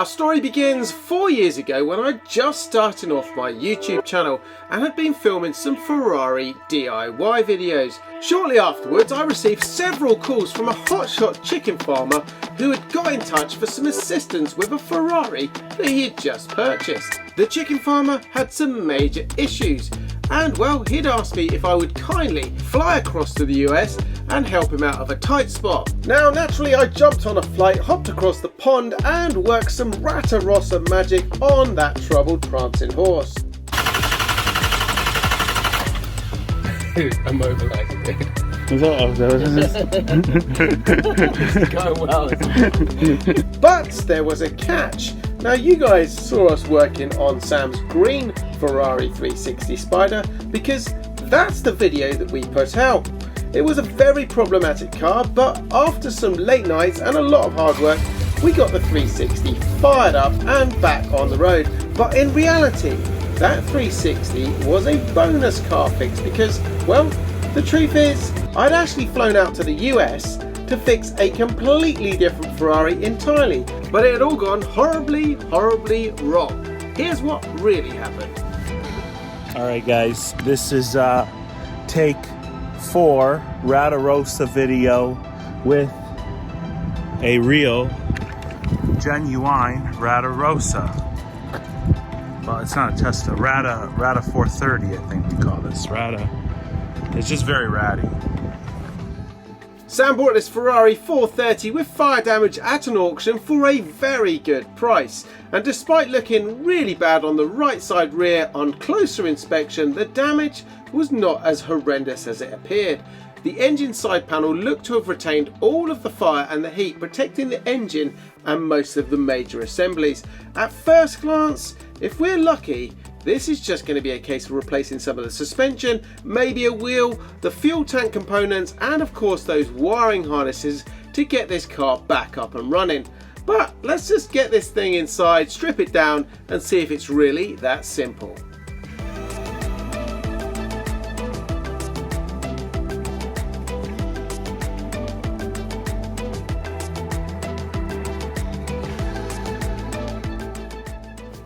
Our story begins 4 years ago when I just started off my YouTube channel and had been filming some Ferrari DIY videos. Shortly afterwards I received several calls from a hotshot chicken farmer who had got in touch for some assistance with a Ferrari that he had just purchased. The chicken farmer had some major issues and well, he'd asked me if I would kindly fly across to the US and help him out of a tight spot. Now naturally I jumped on a flight, hopped across the pond and worked some Ratarossa magic on that troubled prancing horse. I'm mobilising, dude. It's going well. But there was a catch. Now you guys saw us working on Sam's green Ferrari 360 Spider because that's the video that we put out. It was a very problematic car, but after some late nights and a lot of hard work, we got the 360 fired up and back on the road. But in reality, that 360 was a bonus car fix because, well, the truth is, I'd actually flown out to the US to fix a completely different Ferrari entirely, but it had all gone horribly wrong. Here's what really happened. Alright guys, this is take 4 Ratarossa video with a real, genuine Ratarossa. Well, it's not a Tesla, Rata 430 I think we call this. It's just very ratty. Sam bought this Ferrari 430 with fire damage at an auction for a very good price, and despite looking really bad on the right side rear on closer inspection, the damage was not as horrendous as it appeared. The engine side panel looked to have retained all of the fire and the heat, protecting the engine and most of the major assemblies. At first glance, if we're lucky, this is just going to be a case of replacing some of the suspension, maybe a wheel, the fuel tank components, and of course those wiring harnesses to get this car back up and running. But let's just get this thing inside, strip it down, and see if it's really that simple.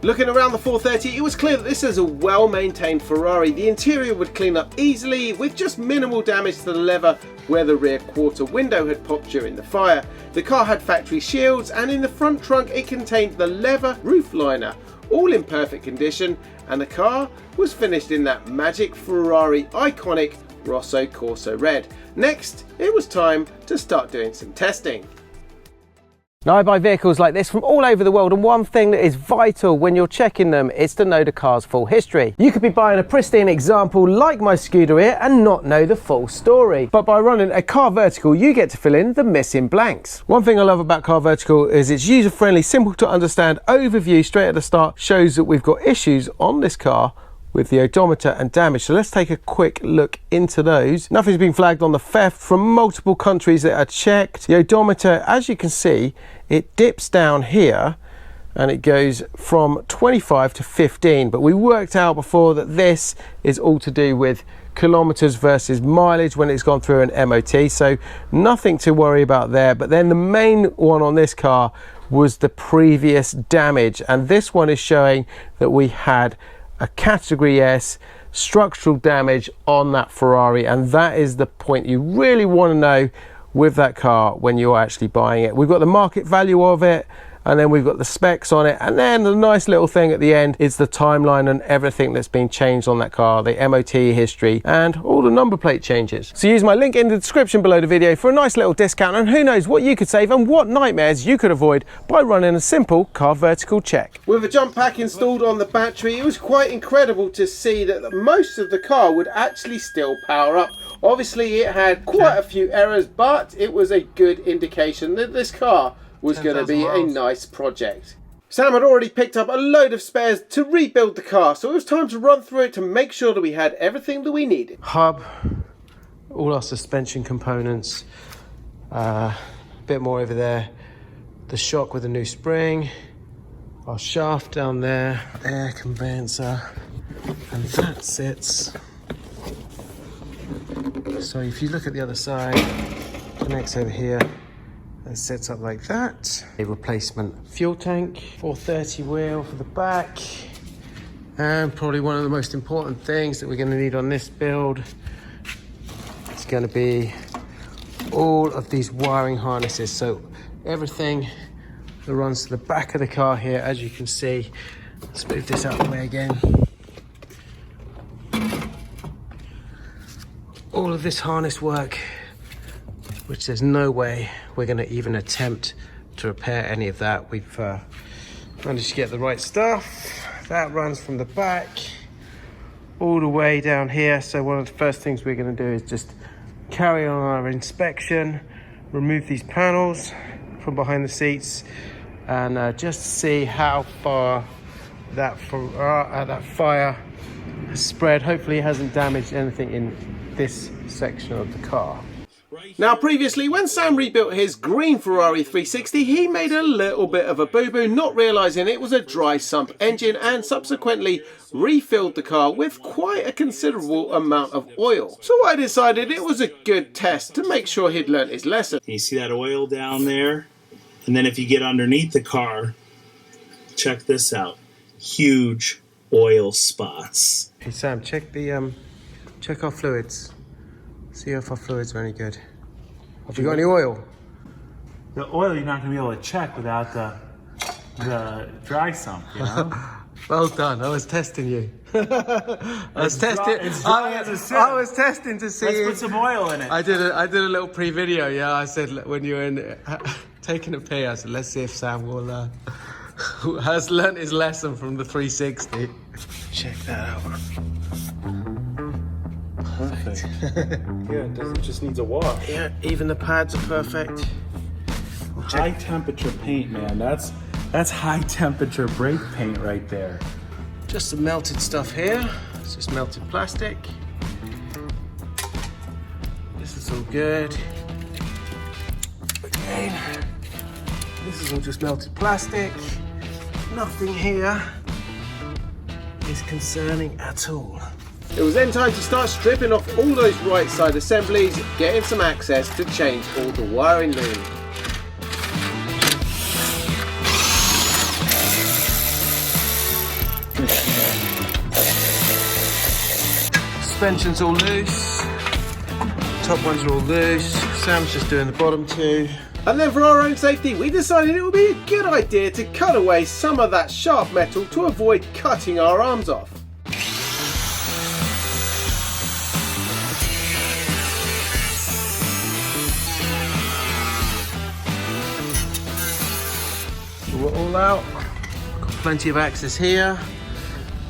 Looking around the 430, it was clear that this is a well-maintained Ferrari. The interior would clean up easily with just minimal damage to the leather where the rear quarter window had popped during the fire. The car had factory shields and in the front trunk it contained the leather roof liner, all in perfect condition, and the car was finished in that magic Ferrari iconic Rosso Corso red. Next, it was time to start doing some testing. Now I buy vehicles like this from all over the world, and one thing that is vital when you're checking them is to know the car's full history. You could be buying a pristine example like my Scooter here and not know the full story. But by running a Car Vertical, you get to fill in the missing blanks. One thing I love about Car Vertical is it's user-friendly, simple to understand overview straight at the start, shows that we've got issues on this car with the odometer and damage. So let's take a quick look into those. Nothing's been flagged on the theft from multiple countries that are checked. The odometer, as you can see, it dips down here and it goes from 25 to 15, but we worked out before that this is all to do with kilometers versus mileage when it's gone through an MOT, so nothing to worry about there. But then the main one on this car was the previous damage, and this one is showing that we had a category S structural damage on that Ferrari, and that is the point you really want to know with that car when you're actually buying it. We've got the market value of it, and then we've got the specs on it, and then the nice little thing at the end is the timeline and everything that's been changed on that car, the MOT history and all the number plate changes. So use my link in the description below the video for a nice little discount, and who knows what you could save and what nightmares you could avoid by running a simple Car Vertical check. With a jump pack installed on the battery, it was quite incredible to see that most of the car would actually still power up. Obviously it had quite a few errors, but it was a good indication that this car was going to be a nice project. Sam had already picked up a load of spares to rebuild the car, so it was time to run through it to make sure that we had everything that we needed. Hub, all our suspension components, a bit more over there, the shock with a new spring, our shaft down there, air conveyancer, and that sits. So if you look at the other side, connects over here, It sets up like that. A replacement fuel tank, 430 wheel for the back. And probably one of the most important things that we're going to need on this build is going to be all of these wiring harnesses. So everything that runs to the back of the car here, as you can see. Let's move this out of the way again. All of this harness work, which there's no way we're going to even attempt to repair any of that. We've managed to get the right stuff. That runs from the back all the way down here. So one of the first things we're going to do is just carry on our inspection, remove these panels from behind the seats, and just see how far that fire has spread. Hopefully it hasn't damaged anything in this section of the car. Now previously, when Sam rebuilt his green Ferrari 360, he made a little bit of a boo-boo, not realising it was a dry sump engine, and subsequently refilled the car with quite a considerable amount of oil. So I decided it was a good test to make sure he'd learnt his lesson. You see that oil down there? And then if you get underneath the car, check this out. Huge oil spots. Hey Sam, check our fluids. See if our fluids are any good. Have you got any oil? The oil you're not going to be able to check without the dry sump, you know? Well done. I was testing you. I was testing to see. Let's put some oil in it. I did a little pre-video. Yeah, I said when you were in taking a pee, I said let's see if Sam will has learnt his lesson from the 360. Check that out. Perfect. Yeah, it just needs a wash. Yeah, even the pads are perfect. High temperature paint, man. That's high temperature brake paint right there. Just some melted stuff here. It's just melted plastic. This is all good. Again, this is all just melted plastic. Nothing here is concerning at all. It was then time to start stripping off all those right side assemblies, getting some access to change all the wiring loom. Suspension's all loose, top ones are all loose, Sam's just doing the bottom two. And then for our own safety, we decided it would be a good idea to cut away some of that sharp metal to avoid cutting our arms off. We're all out, got plenty of access here,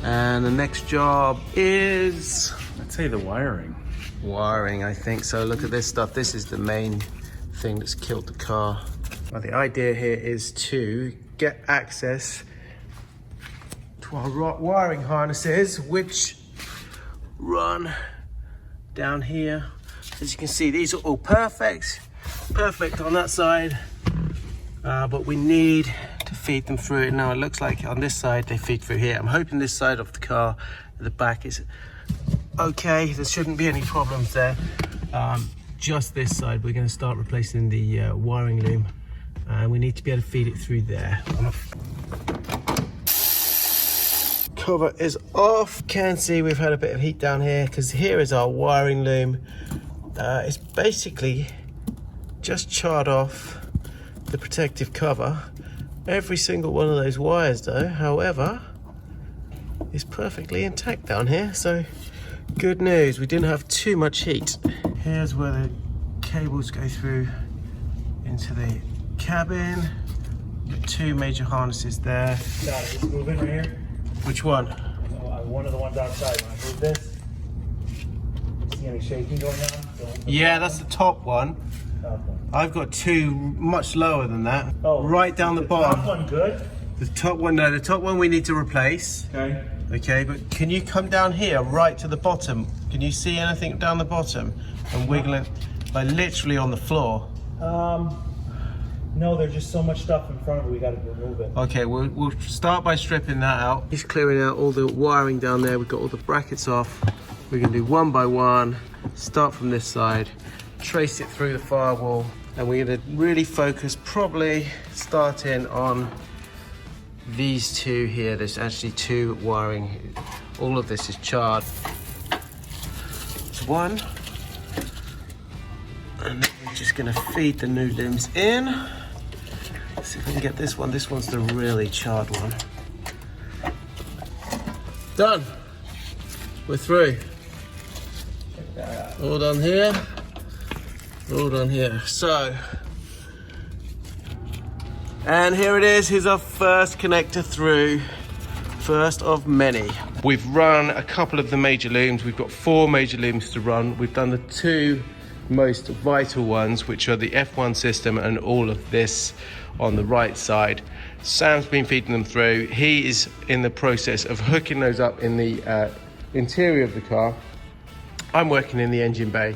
and the next job is... I'd say the wiring. Wiring, I think so. Look at this stuff. This is the main thing that's killed the car. Well, the idea here is to get access to our wiring harnesses, which run down here. As you can see, these are all perfect on that side, but we need to feed them through. Now it looks like on this side they feed through here. I'm hoping this side of the car at the back is okay. There shouldn't be any problems there. Just this side we're going to start replacing the wiring loom, and we need to be able to feed it through there. Cover is off. Can see we've had a bit of heat down here because here is our wiring loom. It's basically just charred off the protective cover. Every single one of those wires though, however, is perfectly intact down here, so good news, we didn't have too much heat. Here's where the cables go through into the cabin. The two major harnesses there. Got it. Just move in right here. Which one? One of the ones outside. When I move this, see any shaking going on? Yeah, that's the top one. Top one. I've got two much lower than that. Oh, right down the bottom. Top one good? The top one, no, the top one we need to replace. Okay. Okay, but can you come down here right to the bottom? Can you see anything down the bottom and wiggle it, like literally on the floor? No, there's just so much stuff in front of it, we gotta remove it. Okay, we'll start by stripping that out. He's clearing out all the wiring down there. We've got all the brackets off. We're gonna do one by one, start from this side, trace it through the firewall, And we're going to really focus, probably starting on these two here. There's actually two wiring. All of this is charred. There's one. And then we're just going to feed the new looms in. Let's see if we can get this one. This one's the really charred one. Done. We're through. All done here. All done here. So, and here it is. Here's our first connector through. First of many. We've run a couple of the major looms. We've got 4 major looms to run. We've done the 2 most vital ones, which are the F1 system and all of this on the right side. Sam's been feeding them through. He is in the process of hooking those up in the interior of the car. I'm working in the engine bay.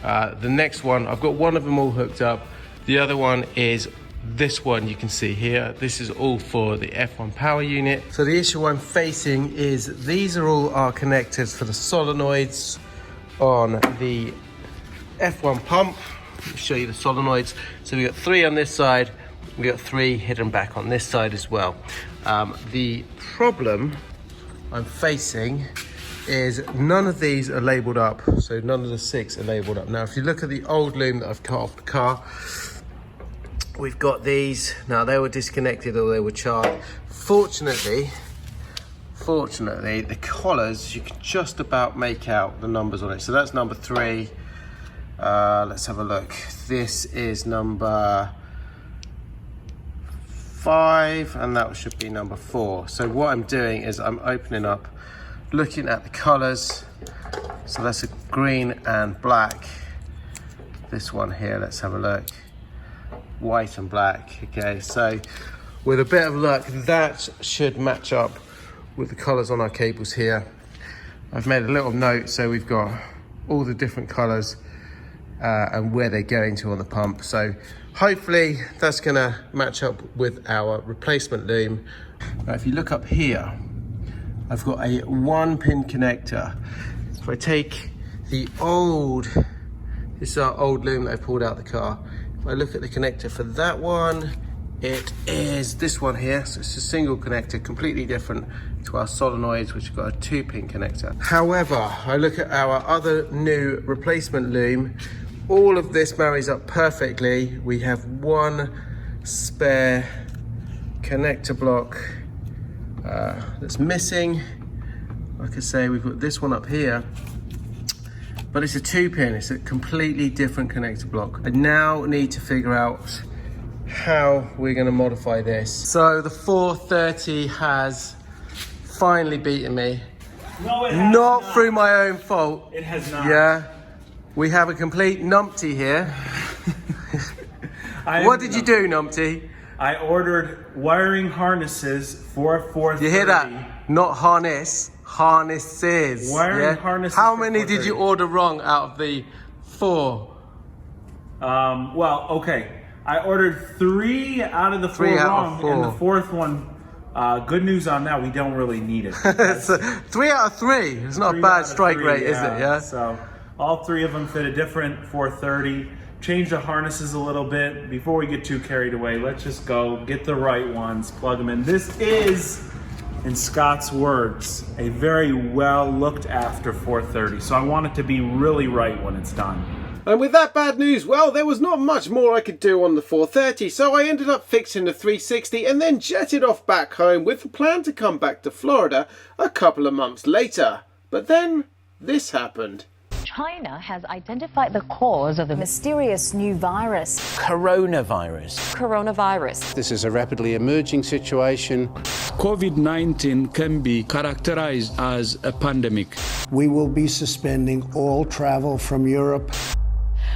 The next one, I've got one of them all hooked up. The other one is this one you can see here. This is all for the F1 power unit. So the issue I'm facing is these are all our connectors for the solenoids on the F1 pump. Let me show you the solenoids. So we got 3 on this side. We got 3 hidden back on this side as well. The problem I'm facing is none of these are labeled up. So none of the 6 are labeled up. Now, if you look at the old loom that I've cut off the car, we've got these. Now, they were disconnected or they were charred. Fortunately, the collars, you can just about make out the numbers on it. So that's number 3. Let's have a look. This is number 5, and that should be number 4. So what I'm doing is I'm opening up, looking at the colors. So that's a green and black. This one here, let's have a look. White and black. Okay, so with a bit of luck, that should match up with the colors on our cables here. I've made a little note, so we've got all the different colors and where they're going to on the pump. So hopefully that's gonna match up with our replacement loom. Now, if you look up here, I've got a 1-pin connector. If I take the old, this is our old loom that I pulled out the car. If I look at the connector for that one, it is this one here. So it's a single connector, completely different to our solenoids, which have got a 2-pin connector. However, I look at our other new replacement loom. All of this marries up perfectly. We have 1 spare connector block that's missing. Like I say, we've got this one up here, but it's a 2-pin. It's a completely different connector block. I now need to figure out how we're going to modify this. So the 430 has finally beaten me. No, it has not through my own fault. It has not. Yeah. We have a complete numpty here. What did you do, numpty? I ordered wiring harnesses for a 430. You hear that? Not harness, harnesses. Wiring harnesses. How for many did you 430. order wrong out of the 4? Well, okay. I ordered 3 out of the 4 3 out wrong, of 4. and the 4th one, good news on that, we don't really need it. So 3 out of 3. It's not a 3 bad out of strike 3, rate, is it? Yeah. So all 3 of them fit a different 430. Change the harnesses a little bit. Before we get too carried away, let's just go get the right ones, plug them in. This is, in Scott's words, a very well looked after 430. So I want it to be really right when it's done. And with that bad news, well, there was not much more I could do on the 430, so I ended up fixing the 360 and then jetted off back home with the plan to come back to Florida a couple of months later. But then this happened. China has identified the cause of the mysterious new virus. Coronavirus. Coronavirus. This is a rapidly emerging situation. COVID-19 can be characterized as a pandemic. We will be suspending all travel from Europe.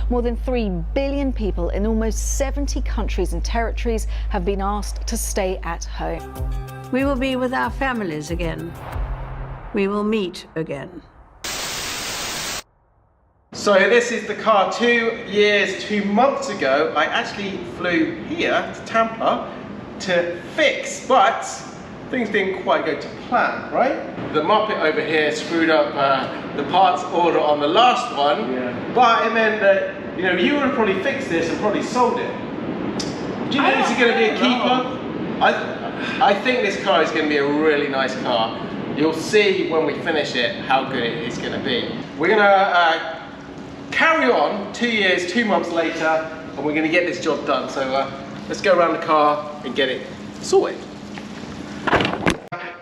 More than 3 billion people in almost 70 countries and territories have been asked to stay at home. We will be with our families again. We will meet again. So this is the car 2 years, 2 months ago. I actually flew here to Tampa to fix, but things didn't quite go to plan, right? The Muppet over here screwed up the parts order on the last one, but it meant that You know, you would have probably fixed this and probably sold it. Do you think this is going to be a keeper? I think this car is going to be a really nice car. You'll see when we finish it how good it is going to be. We're going to carry on 2 years, 2 months later, and we're going to get this job done. So let's go around the car and get it sorted.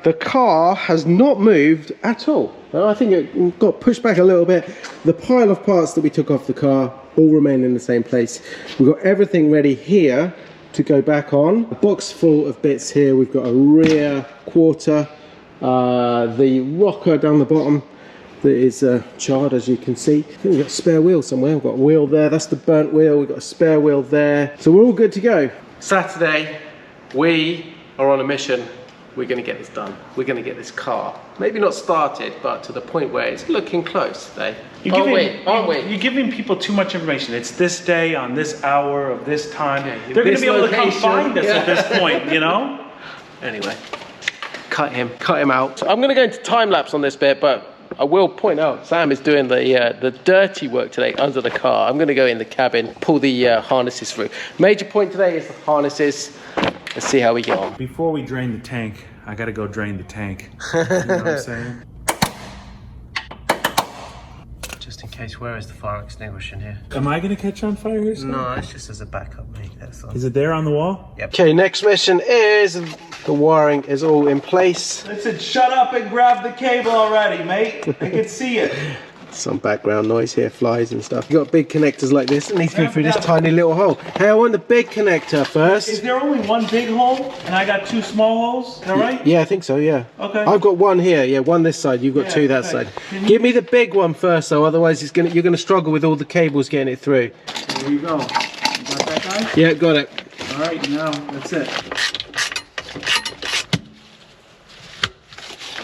The car has not moved at all. I think it got pushed back a little bit. The pile of parts that we took off the car all remain in the same place. We've got everything ready here to go back on. A box full of bits here. We've got a rear quarter, the rocker down the bottom that is charred, as you can see. I think we've got a spare wheel somewhere. We've got a wheel there. That's the burnt wheel. We've got a spare wheel there. So we're all good to go. Saturday, we are on a mission. We're going to get this done. We're going to get this car, maybe not started, but to the point where it's looking close today. Aren't we? You're giving people too much information. It's this day, on this hour, of this time. Okay, they're going to be able to come find us at this point, you know? Anyway, cut him out. So I'm going to go into time lapse on this bit, but I will point out Sam is doing the dirty work today under the car. I'm going to go in the cabin, pull the harnesses through. Major point today is the harnesses. Let's see how we get on. Before we drain the tank, I gotta go drain the tank. You know what I'm saying? Just in case, where is the fire extinguisher in here? Am I gonna catch on fire here, Sam? No, it's just as a backup, mate. That's all. Is it there on the wall? Yep. Okay, next mission is the wiring is all in place. Listen, shut up and grab the cable already, mate. I can see it. Some background noise here, flies and stuff. You've got big connectors like this, and these go through this tiny little hole. Hey, I want the big connector first. Is there only one big hole and I got 2 small holes? Is that right? Yeah, I think so, yeah. Okay. I've got one here, yeah, one this side, you've got 2 that side. Give me the big one first, though, otherwise you're gonna struggle with all the cables getting it through. There you go. You got that guy? Yeah, got it. All right, now that's it.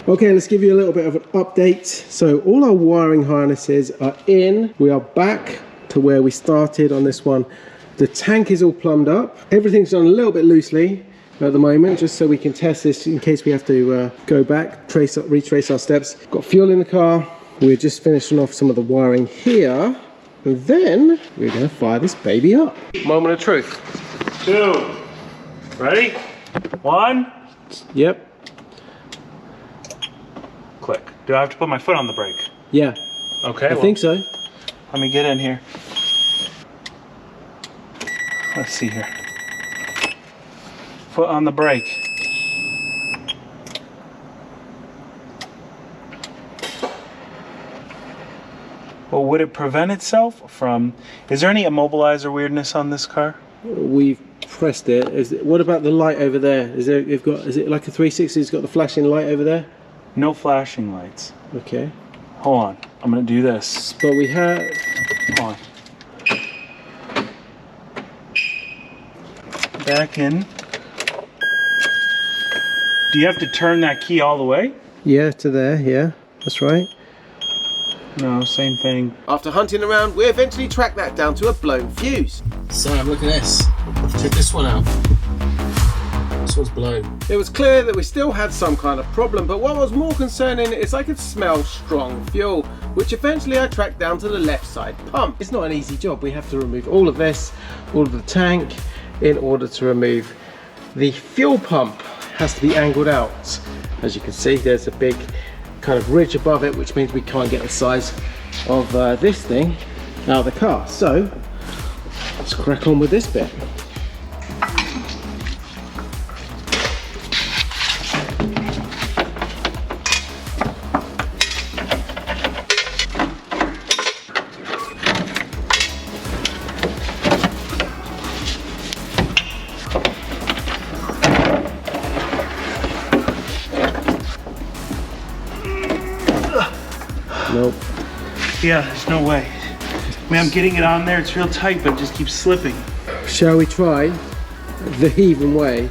Okay, let's give you a little bit of an update. So all our wiring harnesses are in. We are back to where we started on this one. The tank is all plumbed up. Everything's done a little bit loosely at the moment, just so we can test this in case we have to go back, retrace our steps. Got fuel in the car. We're just finishing off some of the wiring here. And then we're gonna fire this baby up. Moment of truth. 2. Ready? 1. Yep. Click. Do I have to put my foot on the brake? Yeah. Okay. I think so. Let me get in here. Let's see here. Foot on the brake. Well, would it prevent itself from... Is there any immobilizer weirdness on this car? We've pressed it. What about the light over there? Is it like a 360? It's got the flashing light over there? No flashing lights. Okay. Hold on. I'm going to do this. But we have... Hold on. Back in. Do you have to turn that key all the way? Yeah, to there. Yeah, that's right. No, same thing. After hunting around, we eventually tracked that down to a blown fuse. Sam, look at this. Check this one out. This one's blown. It was clear that we still had some kind of problem, but what was more concerning is I could smell strong fuel, which eventually I tracked down to the left side pump. It's not an easy job. We have to remove all of this, all of the tank, in order to remove the fuel pump. It has to be angled out. As you can see, there's a big kind of ridge above it, which means we can't get the size of this thing out of the car. So let's crack on with this bit. Nope. Yeah, there's no way. I mean, I'm getting it on there. It's real tight, but it just keeps slipping. Shall we try the even way?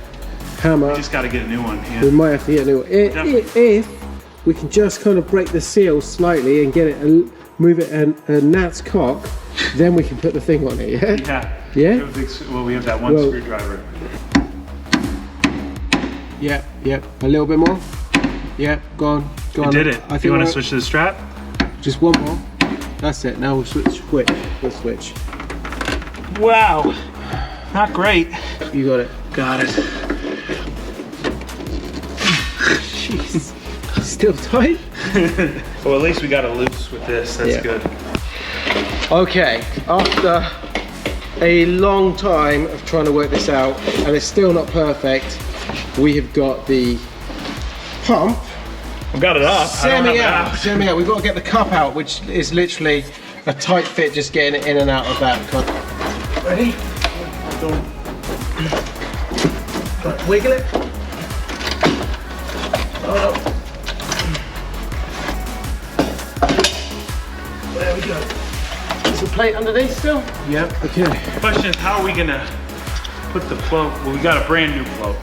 Hammer. We just got to get a new one. Yeah. We might have to get a new one. If we can just kind of break the seal slightly and get it, move it a gnat's cock, then we can put the thing on it. Yeah. Yeah. Yeah. Well, we have that one screwdriver. Yeah. Yep. A little bit more. Yeah. Go on. Go on. I did it. Do you want to switch to the strap? Just one more. That's it. Now we'll switch. We'll switch. Wow. Not great. You got it. Got it. Jeez. Still tight? Well, at least we got it loose with this. That's good. Okay, after a long time of trying to work this out, and it's still not perfect, we have got the pump I've got it up. semi out. We've got to get the cup out, which is literally a tight fit, just getting it in and out of that. Ready? Right, wiggle it. Oh, no. There we go. There's a plate underneath still? Yep. Okay. The question is, how are we gonna put the float? Well, we got a brand new float.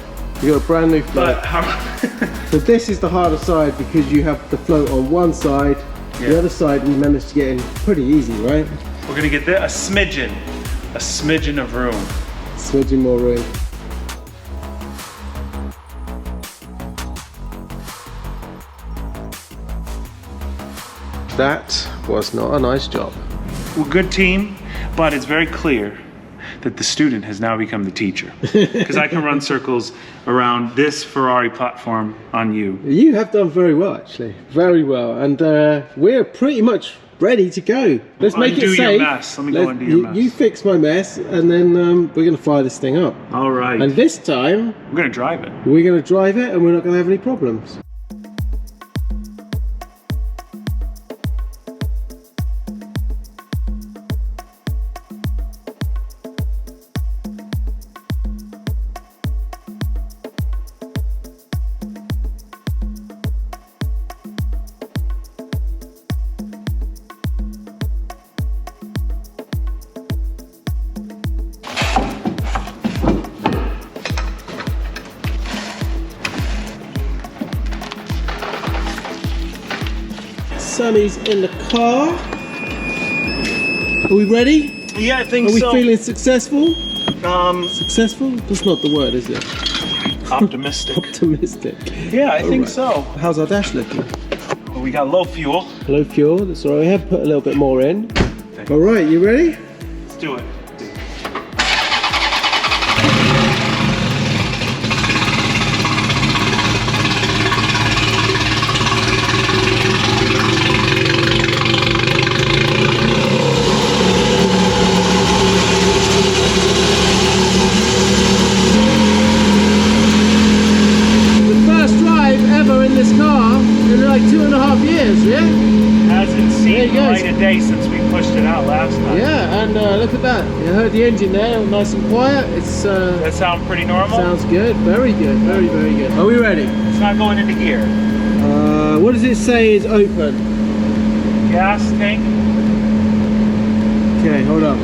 You got a brand new float. But how? So this is the harder side because you have the float on one side. The other side we managed to get in pretty easy, right? We're gonna get there a smidgen of room. Smidgen more room. That was not a nice job. We're a good team, but it's very clear that the student has now become the teacher. Because I can run circles around this Ferrari platform on you. You have done very well, actually. Very well. And we're pretty much ready to go. Let's make it safe. Undo your mess. Let me go undo your mess. You fix my mess, and then we're going to fire this thing up. All right. And this time, we're going to drive it. we're going to drive it, and we're not going to have any problems. Sammy's in the car. Are we ready? Yeah, I think so. Are we so. feeling successful? Successful? That's not the word, is it? Optimistic. Optimistic. Yeah, I think so. How's our dash looking? Well, we got low fuel. Low fuel, that's all right. We have put a little bit more in. All right, you ready? Let's do it. Since we pushed it out last time. Yeah, and look at that. You heard the engine there, nice and quiet. It's that sound pretty normal? Sounds good. Very good. Very, very good. Are we ready? It's not going into gear. What does it say is open? Gas tank. Okay, hold up.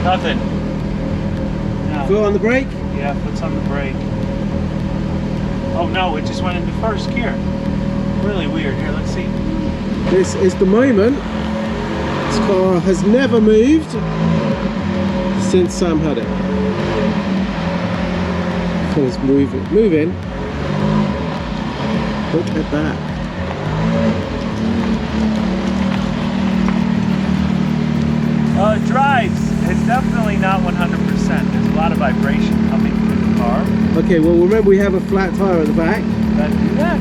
Nothing. No. Foot on the brake? Yeah, foot's on the brake. Oh no, it just went into first gear. Really weird. Here, let's see. This is the moment. This car has never moved since Sam had it. It's moving. Moving. Look at that. It drives. It's definitely not 100%. There's a lot of vibration coming through the car. Okay, well remember we have a flat tire at the back. That do that?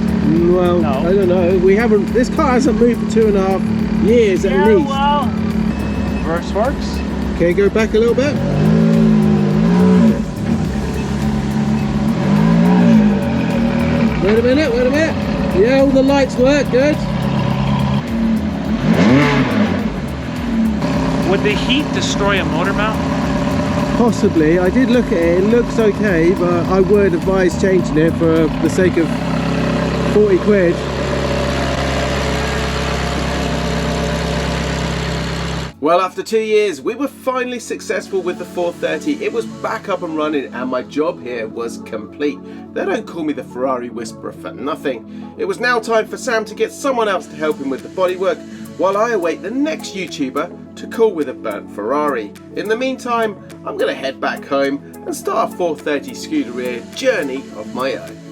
Well, no. I don't know. We haven't. This car hasn't moved for 2.5 years at least. Well, reverse works. Okay, go back a little bit. Wait a minute. Wait a minute. Yeah, all the lights work. Good. Would the heat destroy a motor mount? Possibly. I did look at it. It looks okay, but I would advise changing it for the sake of 40 quid. Well, after 2 years, we were finally successful with the 430. It was back up and running, and my job here was complete. They don't call me the Ferrari Whisperer for nothing. It was now time for Sam to get someone else to help him with the bodywork, while I await the next YouTuber to call with a burnt Ferrari. In the meantime, I'm going to head back home and start a 430 Scuderia journey of my own.